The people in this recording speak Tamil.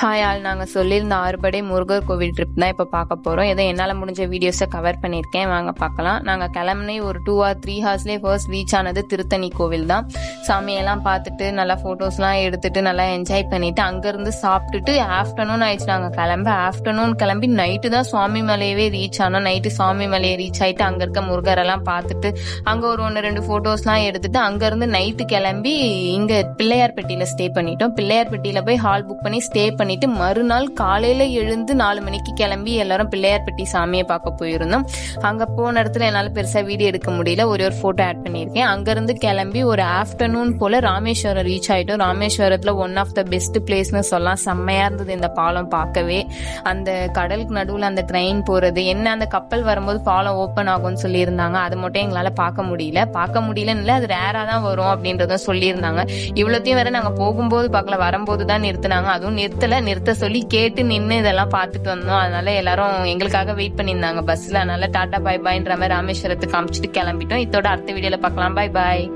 ஹாய் ஆல், நாங்கள் சொல்லியிருந்த ஆறுபடை முருகர் கோவில் ட்ரிப் தான் இப்போ பார்க்க போகிறோம். ஏதோ என்னால் முடிஞ்ச வீடியோஸை கவர் பண்ணியிருக்கேன், வாங்க பார்க்கலாம். நாங்கள் கிளம்புனே ஒரு 2 or 3 ஹவர்ஸ்லேயே ஃபர்ஸ்ட் ரீச் ஆனது திருத்தணி கோவில் தான். சாமியெல்லாம் பார்த்துட்டு நல்லா ஃபோட்டோஸ்லாம் எடுத்துட்டு நல்லா என்ஜாய் பண்ணிட்டு அங்கேருந்து சாப்பிட்டுட்டு ஆஃப்டர்நூன் ஆயிடுச்சு. நாங்கள் ஆஃப்டர்நூன் கிளம்பி நைட்டு தான் சுவாமி மலையவே ரீச் ஆனோம். நைட்டு சுவாமி மலையை ரீச் ஆகிட்டு அங்கே இருக்க முருகரெல்லாம் பார்த்துட்டு அங்கே ஒரு 1-2 ஃபோட்டோஸ்லாம் எடுத்துட்டு அங்கேருந்து நைட்டு கிளம்பி இங்கே பிள்ளையார்பட்டியில் ஸ்டே பண்ணிட்டோம். பிள்ளையார்பட்டியில் போய் ஹால் புக் பண்ணி ஸ்டே பண்ணிட்டு மறுநாள் காலையில எழுந்து 4 மணிக்கு கிளம்பி எல்லாரும் பிள்ளையார்பட்டி சாமியை பார்க்க போயிருந்தோம். அங்க போன இடத்துல என்னால பெருசா வீடியோ எடுக்க முடியல, ஒரு போட்டோ ஆட் பண்ணியிருக்கேன். அங்க இருந்து கிளம்பி ஒரு ஆஃப்டர்நூன் போல ராமேஸ்வரம் ரீச் ஆயிட்டோம். ராமேஸ்வரத்துல ஒன் ஆஃப் த பெஸ்ட் பிளேஸ்னு சொல்லலாம். செம்மையா இருந்தது இந்த பாலம் பார்க்கவே. அந்த கடலுக்கு நடுவில் அந்த ட்ரெயின் போறது என்ன, அந்த கப்பல் வரும்போது பாலம் ஓப்பன் ஆகும்னு சொல்லியிருந்தாங்க. அது மட்டும் எங்களால பார்க்க முடியலன்னு இல்லை, அது ரேரா தான் வரும் அப்படின்றத சொல்லியிருந்தாங்க. இவ்வளோத்தையும் வேற நாங்க போகும்போது பார்க்கல, வரும்போது தான் நிறுத்தினாங்க. அதுவும் நிறுத்த சொல்லி கேட்டு நின்று இதெல்லாம் பார்த்துட்டு வந்தோம். அதனால எல்லாரும் எங்களுக்காக வெயிட் பண்ணியிருந்தாங்க பஸ்ல. அதனால டாடா பாய் பாய்ன்ற மாதிரி ராமேஸ்வரத்துக்கு காமிச்சிட்டு கிளம்பிட்டோம். இதோட அடுத்த வீடியோல பார்க்கலாம். பாய் பாய்.